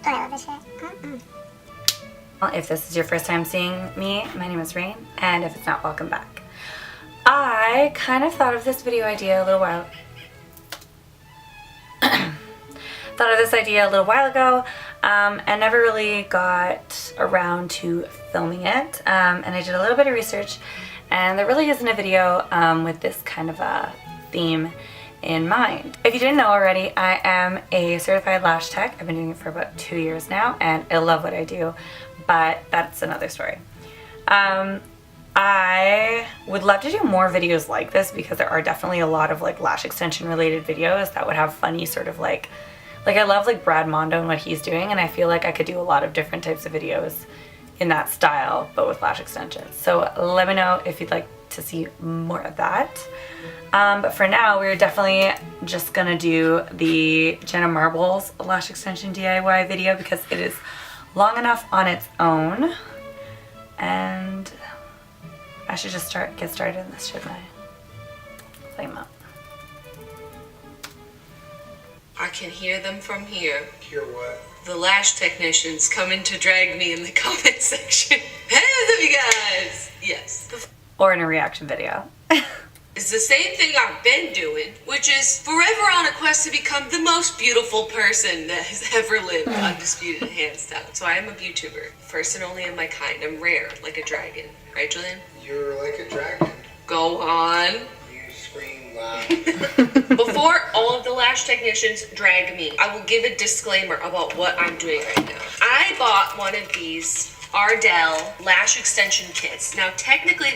Oh, I love this shit. If this is your first time seeing me, my name is Rain, and if it's not, welcome back. I kind of thought of this video idea a little while ago, and never really got around to filming it. And I did a little bit of research, and there really isn't a video with this kind of a theme in mind. If you didn't know already, I am a certified lash tech. I've been doing it for about 2 years now, and I love what I do, but that's another story. I would love to do more videos like this because there are definitely a lot of like lash extension related videos that would have funny sort of like I love like Brad Mondo and what he's doing, and I feel like I could do a lot of different types of videos in that style but with lash extensions. So let me know if you'd like to see more of that. But for now, we're definitely just gonna do the Jenna Marbles lash extension DIY video because it is long enough on its own, and I should just get started in this, shouldn't I? Flame up. I can hear them from here. Hear what? The lash technicians coming to drag me in the comment section. Hey, what's up, you guys? Yes. Or in a reaction video. It's the same thing I've been doing, which is forever on a quest to become the most beautiful person that has ever lived, undisputed hands down. So I am a YouTuber, first and only of my kind. I'm rare, like a dragon. Right, Julian? You're like a dragon. Go on. You scream loud. Before all of the lash technicians drag me, I will give a disclaimer about what I'm doing right now. I bought one of these Ardell lash extension kits. Now, technically,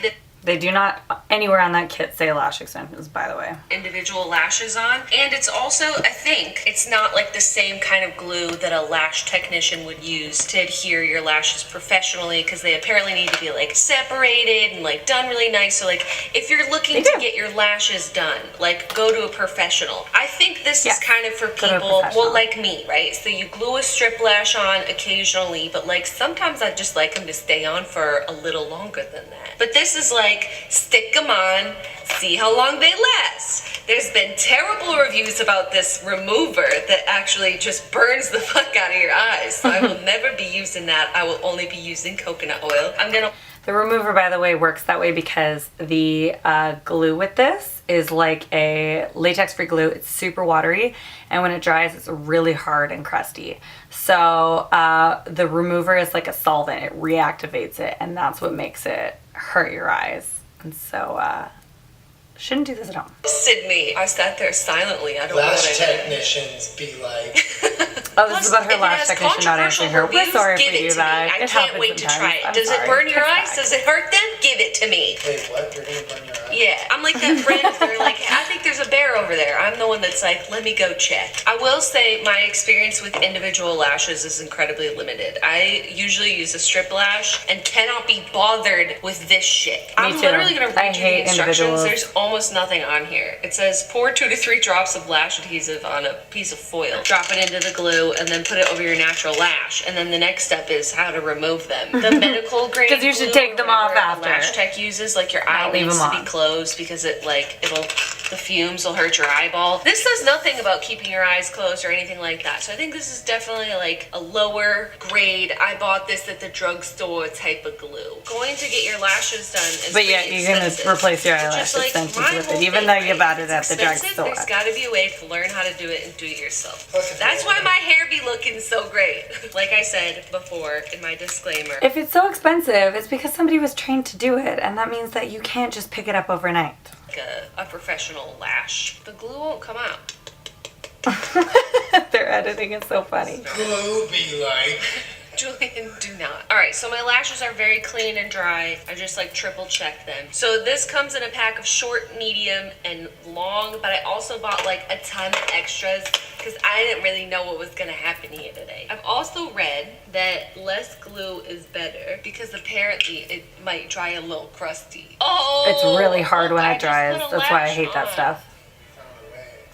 They do not anywhere on that kit say lash extensions, by the way. Individual lashes on, and it's also, I think, it's not like the same kind of glue that a lash technician would use to adhere your lashes professionally, because they apparently need to be like separated and like done really nice. So like if you're looking to get your lashes done, like go to a professional. I think this is kind of for people, well, like me, right? So you glue a strip lash on occasionally, but like sometimes I just like them to stay on for a little longer than that. But this is like, stick them on, see how long they last. There's been terrible reviews about this remover that actually just burns the fuck out of your eyes. So I will never be using that. I will only be using coconut oil. The remover, by the way, works that way because the glue with this is like a latex-free glue. It's super watery, and when it dries, it's really hard and crusty. So the remover is like a solvent. It reactivates it, and that's what makes it hurt your eyes. And so shouldn't do this at home. Sydney, I sat there silently. I don't know what I Lash did. technicians be like, Oh, this is about her If it lash has technician not answering her. We're controversial sorry reviews, for give you it to that. me. I It can't happens wait to sometimes. try it. I'm Does it sorry. burn your It's eyes? fine. Does it hurt them? Give it to me. wait, what? You're gonna burn your eyes? Yeah, I'm like that friend. They're like, I think there's a bear over there. I'm the one that's like, let me go check. I will say my experience with individual lashes is incredibly limited. I usually use a strip lash and cannot be bothered with this shit. I'm too. literally gonna I read you the hate instructions. individuals. There's almost nothing on here. It says pour 2 to 3 drops of lash adhesive on a piece of foil. Drop it into the glue and then put it over your natural lash. And then the next step is how to remove them. The medical grade 'Cause you should glue, take them off whatever after. a lash tech uses, like your eye Not leave needs them to on. be closed because the fumes will hurt your eyeball. This says nothing about keeping your eyes closed or anything like that. So I think this is definitely like a lower grade, I bought this at the drugstore type of glue. Going to get your lashes done is But yeah, pretty you're gonna expensive. replace your Just eyelash like extensions my with whole it, even thing, though you right? bought it It's at the expensive. drugstore. There's gotta be a way to learn how to do it and do it yourself. Plus, if That's you- why my hair be looking so great. Like I said before in my disclaimer. If it's so expensive, it's because somebody was trained to do it, and that means that you can't just pick it up overnight. Like a professional lash. The glue won't come out. Their editing is so funny. glue be like. Julian, do not. All right, so my lashes are very clean and dry. I just like triple check them. So this comes in a pack of short, medium, and long, but I also bought like a ton of extras because I didn't really know what was gonna happen here today. I've also read that less glue is better because apparently it might dry a little crusty. Oh! It's really hard when I it just dries. put a That's why I lash hate that on. stuff.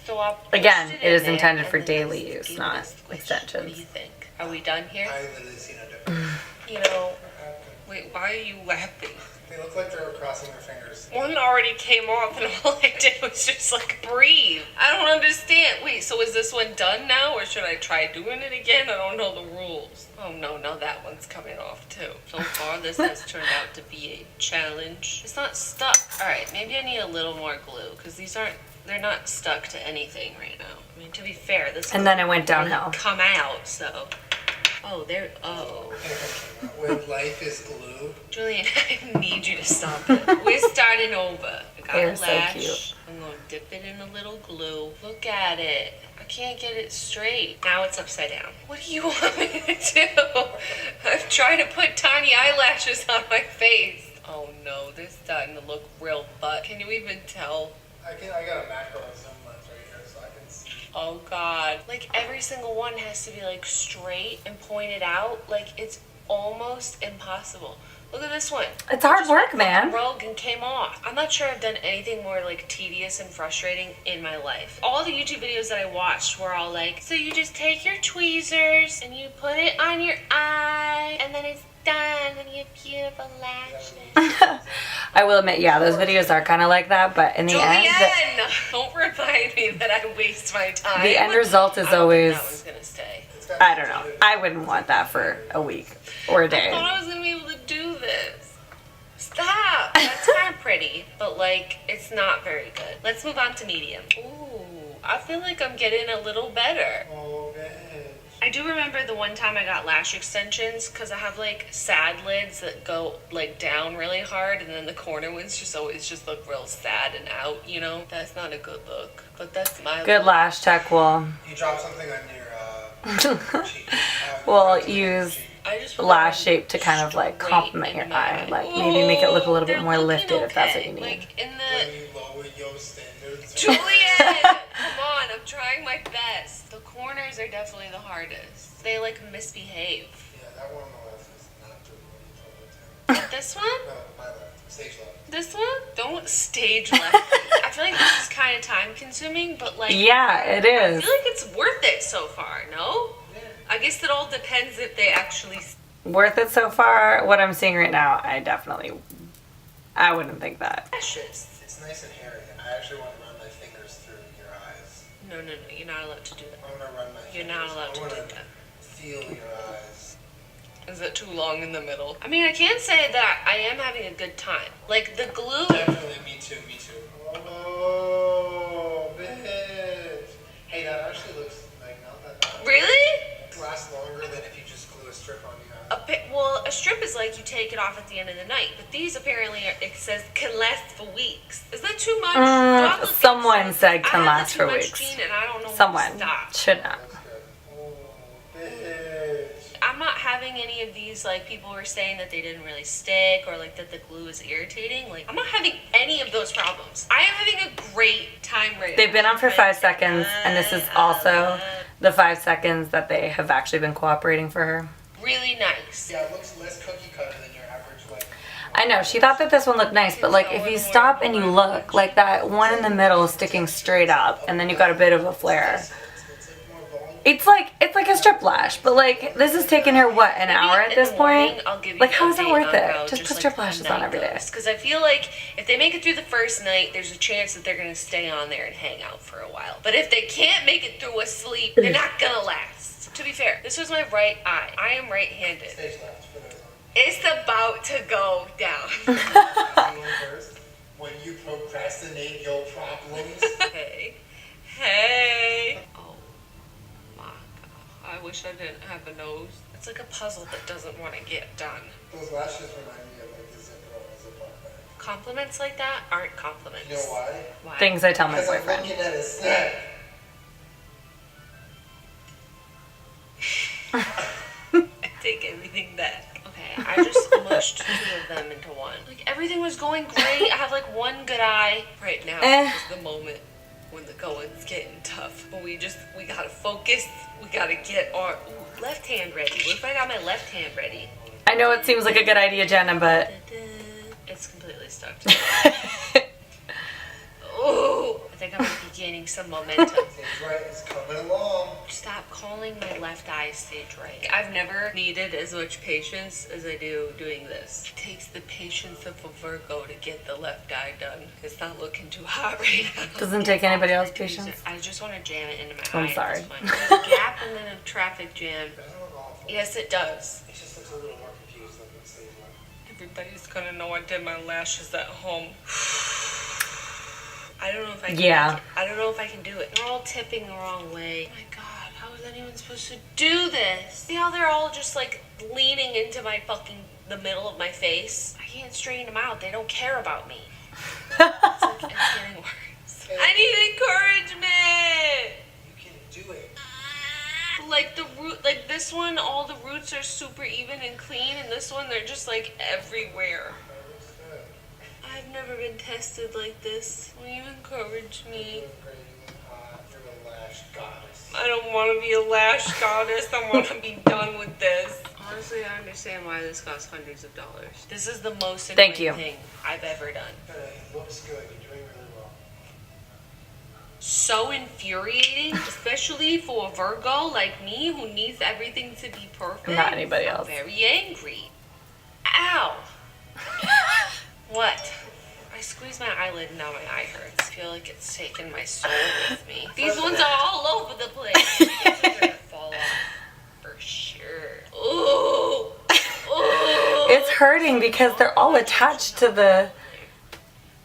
So I'll Again, push it is in there, intended and for then daily just use, give not it a squish. extensions. What do you think? Are we done here? I literally seen a difference. You know, wait, why are you laughing? They look like they were crossing their fingers. One already came off and all I did was just like breathe. I don't understand. Wait, so is this one done now or should I try doing it again? I don't know the rules. Oh no, now that one's coming off too. So far this has turned out to be a challenge. It's not stuck. Alright, maybe I need a little more glue because they're not stuck to anything right now. I mean, to be fair, this And then it went downhill. come out, so. Oh, When life is glue. Julian, I need you to stop it. We're starting over. I got They're a so lash. cute. I'm gonna dip it in a little glue. Look at it. I can't get it straight. Now it's upside down. What do you want me to do? I'm trying to put tiny eyelashes on my face. Oh no, they're starting to look real butt. Can you even tell? I got a macro zoom lens right here so I can see. Oh god. Like every single one has to be like straight and pointed out. Like it's almost impossible. Look at this one. It's hard Just work, went man. Rogue and came off. I'm not sure I've done anything more like tedious and frustrating in my life. All the YouTube videos that I watched were all like, so you just take your tweezers and you put it on your eye and then it's done and you have beautiful lashes. I will admit, yeah, those videos are kind of like that, but in the end, Julian! Don't remind me that I waste my time. the end result is I don't always, think that one's gonna stay. I don't know. I wouldn't want that for a week or a I day. thought I was gonna be able to do this. Stop! That's kind of pretty, but like, it's not very good. Let's move on to medium. Ooh, I feel like I'm getting a little better. Oh, man. I do remember the one time I got lash extensions because I have like sad lids that go like down really hard and then the corner ones just always just look real sad and out, you know? That's not a good look, but that's my Good look. lash tech will You dropped something on your cheek. will use I just lash shape to kind of like straight complement in your my eye, like maybe make it look a little bit They're more looking lifted if that's what okay. you need. Like in When the you lower your standards. Julian, come on, I'm trying my best. The corners are definitely the hardest. They like misbehave. Yeah, that one on the left is not doing what you told it to. This one? No, my left. Stage left. This one? Don't stage left. I feel like this is kind of time consuming, but like Yeah, it I is. feel like it's worth it so far, no? I guess it all depends if they actually Worth it so far. What I'm seeing right now, I wouldn't think that. lashes. It's nice and hairy. I actually want to run my fingers through your eyes. No, you're not allowed to do that. I want to run my fingers. You're not allowed to I do want to that. feel your eyes. Is it too long in the middle? I mean, I can say that I am having a good time. Like the glue. Definitely, me too. Oh, bitch. Hey, that actually looks like not that bad. Really? It lasts longer than if you just glue a strip on your eye. Well, a strip is like you take it off at the end of the night, but these apparently it says can last for weeks. Is that too much? Do I have the Someone things? said can I have last the for too much weeks. gene and I don't know Someone when to stop. should not. That's good. Oh, bitch. I'm not having any of these, like, people were saying that they didn't really stick or, like, that the glue is irritating. Like, I'm not having any of those problems. I am having a great time right now. They've been on for 5 seconds, and this is also the 5 seconds that they have actually been cooperating for her. Really nice. Yeah, it looks less cookie cutter than your average, like. I know, she thought that this one looked nice, but like if you stop and you look, like that one in the middle is sticking straight up, and then you got a bit of a flare. It's like more volume. It's like a strip lash, but like this is taking her what, an hour at this point? Like how is that worth it? Just put strip lashes on every day. Because I feel like if they make it through the first night, there's a chance that they're going to stay on there and hang out for a while. But if they can't make it through a sleep, they're not going to last. To be fair, this was my right eye. I am right-handed. Stage left for those on. It's about to go down. First, when you procrastinate your problems. Hey. Oh my god. I wish I didn't have a nose. It's like a puzzle that doesn't want to get done. Those lashes remind me of like the zipper on a Ziploc bag. Compliments like that aren't compliments. You know why? Why? Things I tell my Because I'm boyfriend. looking at his snack. I take everything back. Okay, I just mushed 2 of them into one. Like everything was going great. I have like one good eye. Right now is the moment when the going's getting tough. But we gotta focus. We gotta get our left hand ready. What if I got my left hand ready? I know it seems like a good idea, Jenna, but It's completely stuck to me. Oh, I think I'm gonna gaining some momentum. Stage right is coming along. Stop calling my left eye stage right. I've never needed as much patience as I do doing this. It takes the patience of a Virgo to get the left eye done. It's not looking too hot right now. Doesn't take anybody else's patience. I just want to jam it into my eye. I'm sorry. At this point. There's a gap and then a traffic jam. Doesn't look awful. Yes, it does. It just looks a little more confused than the stage one. Everybody's gonna know I did my lashes at home. I don't know if I can. Yeah. I don't know if I can do it. They're all tipping the wrong way. Oh my God, how is anyone supposed to do this? See how they're all just like leaning into the middle of my face? I can't straighten them out. They don't care about me. It's getting worse. I need encouragement. You can do it. Like the root, like this one, all the roots are super even and clean, and this one, they're just like everywhere. That looks good. I've never been tested like this. Will you encourage me? You look great. You look hot. You're a lash goddess. I don't want to be a lash goddess. I want to be done with this. Honestly, I understand why this costs hundreds of dollars. This is the most Thank annoying you. thing I've ever done. It looks good. You're doing really well. So infuriating, especially for a Virgo like me who needs everything to be perfect. Not anybody I'm else. very angry. Ow. What? I squeezed my eyelid and now my eye hurts. I feel like it's taken my soul with me. These ones are all over the place. These are gonna fall off for sure. Ooh. Ooh. It's hurting because they're all attached to the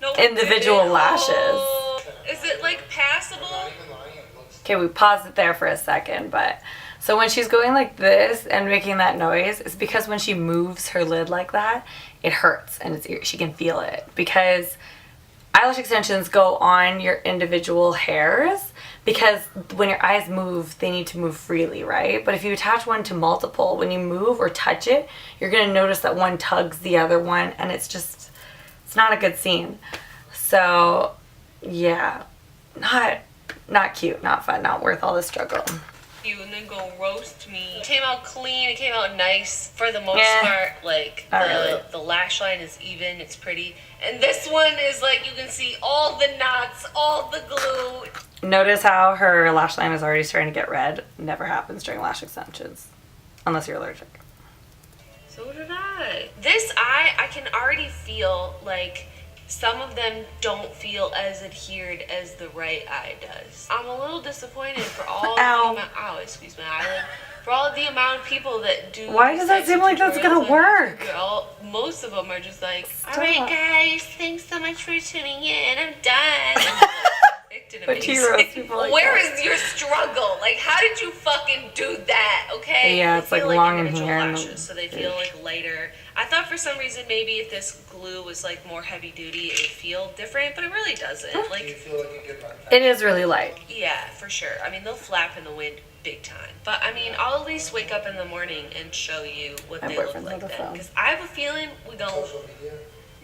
No, individual it- lashes. Oh. Is it like passable? Not even lying. It looks. Okay, we paused it there for a second, but so when she's going like this and making that noise, it's because when she moves her lid like that, it hurts and she can feel it because eyelash extensions go on your individual hairs because when your eyes move, they need to move freely, right? But if you attach one to multiple, when you move or touch it, you're gonna notice that one tugs the other one and it's not a good scene. So yeah, not cute, not fun, not worth all the struggle. You and then go roast me. It came out clean, it came out nice for the most Yeah. part. Like Not really. the lash line is even, it's pretty. And this one is like you can see all the knots, all the glue. Notice how her lash line is already starting to get red. Never happens during lash extensions, unless you're allergic. So did I. This eye, I can already feel like some of them don't feel as adhered as the right eye does. I'm a little disappointed for all Ow. excuse my eyelid. For all of the amount of people that do. Why these does that types seem of like that's gonna tutorials on work? YouTube, most of them are just like, Stop. all right, guys, thanks so much for tuning in. I'm done. But you roast people like Where that. is your struggle? Like, how did you fucking do that? Okay. Yeah, They it's, like, feel long in individual here and lashes, so they feel like lighter. I thought for some reason maybe if this glue was like more heavy duty, it would feel different, but it really doesn't. Do you Like, feel like a good run? It is really light. yeah, for sure. I mean, they'll flap in the wind big time. But I mean, I'll at least wake up in the morning and show you what My they look boyfriend's like on the then. phone. Because I have a feeling we don't. Social media.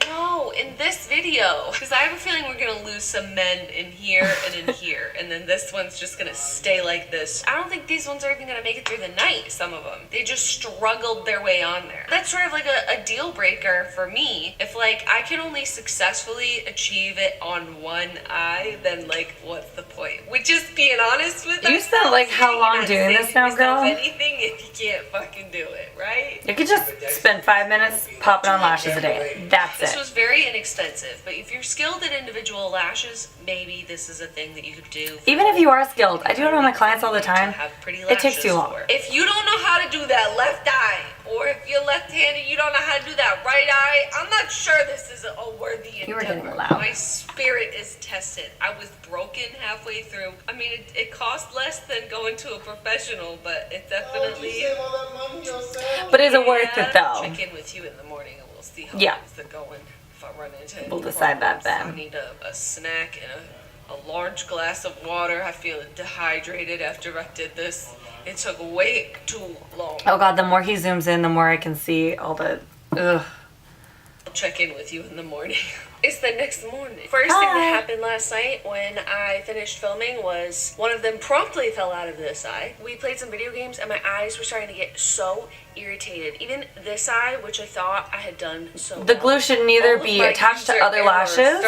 No, in this video. Because I have a feeling we're going to lose some men in here and in here. And then this one's just going to stay like this. I don't think these ones are even going to make it through the night, some of them. They just struggled their way on there. That's sort of like a deal breaker for me. If, like, I can only successfully achieve it on one eye, then, like, what's the point? Which is being honest with You spent, like, how long You're not doing this saving now, yourself girl? anything if you can't fucking do it, right? You could just spend 5 minutes popping on lashes a day. That's This it. was very inexpensive, but if you're skilled at individual lashes, maybe this is a thing that you could do. Even if you are skilled, I do it on my clients all the To time. have pretty It takes lashes too long. for. If you don't know how to do that left eye, or if you're left-handed, you don't know how to do that right eye, I'm not sure this is a worthy endeavor. You were getting loud. My spirit is tested. I was broken halfway through. I mean, it cost less than going to a professional, but it Oh, definitely. you save all that money yourself? But is it worth it though? Check in with you in the morning and we'll see how Yeah. things are going. If I run into any We'll decide that problems. then. I need a snack and a large glass of water. I feel dehydrated after I did this. It took way too long. Oh god, the more he zooms in, the more I can see all the ugh. I'll check in with you in the morning. It's the next morning. First thing that happened last night when I finished filming was one of them promptly fell out of this eye. We played some video games and my eyes were starting to get so irritated. Even this eye, which I thought I had done so The glue should neither be attached to other lashes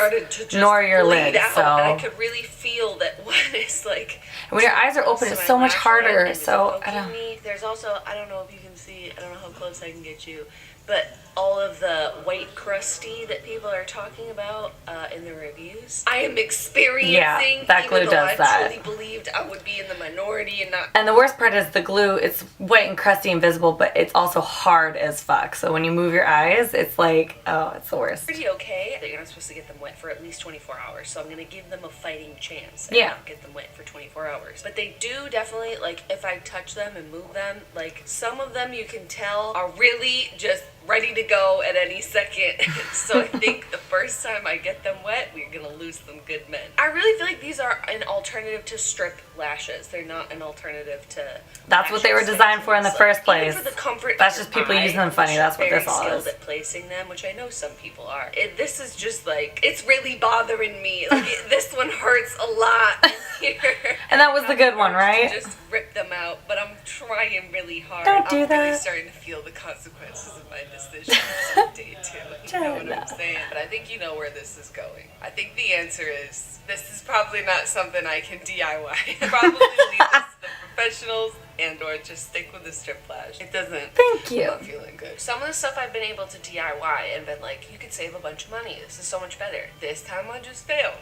nor your lids. So and I could really feel that one is like. When your eyes are open, it's so much harder. So I don't. There's also, I don't know if you can see, I don't know how close I can get you, but all of the white crusty that people are talking about in the reviews, I am experiencing. Yeah, that glue even does though that. I truly believed I would be in the minority and not. And the worst part is the glue, it's white and crusty and visible, but it's also hard as fuck. So when you move your eyes, it's like, oh, it's the worst. Pretty okay that you're not supposed to get them wet for at least 24 hours, so I'm going to give them a fighting chance and not get them wet for 24 hours. But they do definitely, like, if I touch them and move them, like, some of them you can tell are really just ready to go at any second. So I think the first time I get them wet, we're gonna lose some good men. I really feel like these are an alternative to strip lashes. They're not an alternative to. That's what they were designed for in the first place. Even for the comfort. That's just people using them funny. That's what this all is. Very skilled at placing them, which I know some people are. This is just like, it's really bothering me. Like this one hurts a lot here. And that was the good one, right? Just rip them out, but I'm trying really hard. Don't do I'm that. really starting to feel the consequences of my decisions on day 2. You know what I'm saying? But I think you know where this is going. I think the answer is this is probably not something I can DIY. Probably leave this to the professionals and or just stick with the strip lash. It doesn't. Thank you. I'm feeling good. Some of the stuff I've been able to DIY and been like, you could save a bunch of money. This is so much better. This time I just failed.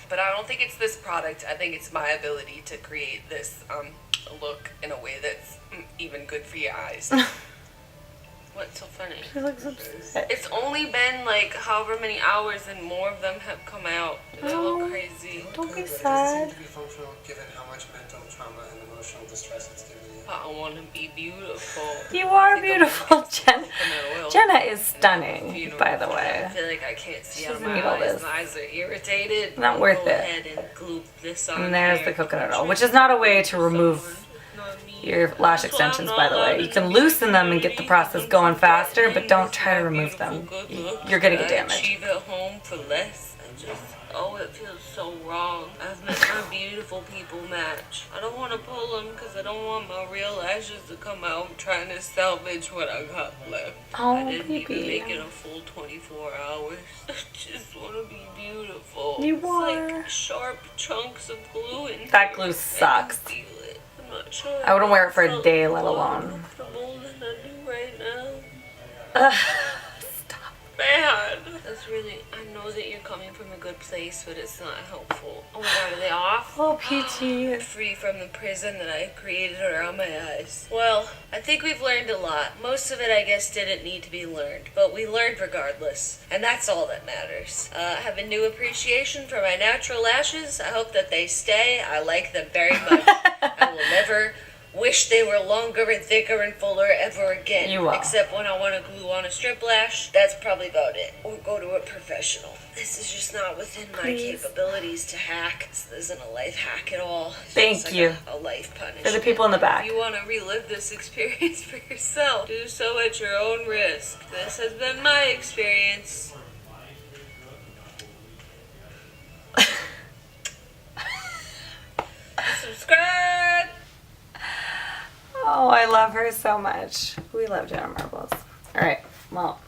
But I don't think it's this product. I think it's my ability to create this look in a way that's even good for your eyes. What's so funny? She looks upset. It's only been like however many hours and more of them have come out. Do they look crazy? Don't be It doesn't sad. seem to be functional given how much mental trauma and emotional distress it's giving you. I want to be beautiful. You are beautiful, Jenna. Jenna is stunning, by the I way. feel like I can't see She out doesn't my need all eyes. this. My eyes are irritated. Not worth Go it. ahead and glue this on And there's there. the coconut oil, which is not a way to remove your lash extensions, by the way. You can loosen them and get the process going faster, but don't try to remove them. You're gonna get damaged. Achieve at home for less. It feels so wrong. I've met my beautiful people match. I don't want to pull them because I don't want my real lashes to come out. I'm trying to salvage what I got left. Oh, I didn't even baby. make it a full 24 hours. I just want to be beautiful. You It's are. like sharp chunks of glue in That here. glue I sucks. can feel it. I'm not sure. I wouldn't wear it for a felt day, let more alone. comfortable than I do right now. Ugh. Bad. That's really, I know that you're coming from a good place, but it's not helpful. Oh my god, are they off? Oh, Peachy. Free from the prison that I created around my eyes. Well, I think we've learned a lot. Most of it, I guess, didn't need to be learned, but we learned regardless, and that's all that matters. I have a new appreciation for my natural lashes. I hope that they stay. I like them very much. I will never wish they were longer and thicker and fuller ever again. You will. Except when I want to glue on a strip lash. That's probably about it. Or go to a professional. This is just not within my capabilities to hack. This isn't a life hack at all. It's Thank just like you. A life punishment. For the people in the back. If you want to relive this experience for yourself, do so at your own risk. This has been my experience. Subscribe! Oh, I love her so much. We love Jenna Marbles. All right, well,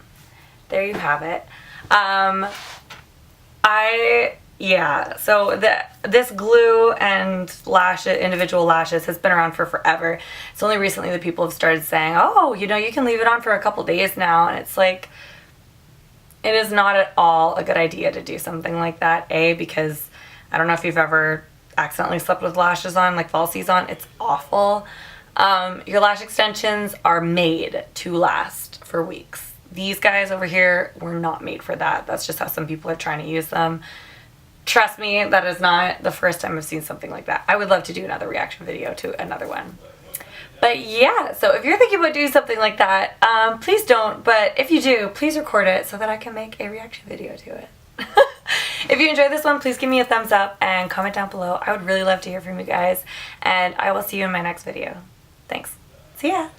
there you have it. So this glue and individual lashes has been around for forever. It's only recently that people have started saying, oh, you can leave it on for a couple days now. And it's like, it is not at all a good idea to do something like that. Because I don't know if you've ever accidentally slept with lashes on, like falsies on. It's awful. Your lash extensions are made to last for weeks. These guys over here were not made for that. That's just how some people are trying to use them. Trust me, that is not the first time I've seen something like that. I would love to do another reaction video to another one. But yeah, so if you're thinking about doing something like that, please don't. But if you do, please record it so that I can make a reaction video to it. If you enjoyed this one, please give me a thumbs up and comment down below. I would really love to hear from you guys. And I will see you in my next video. Thanks. See ya.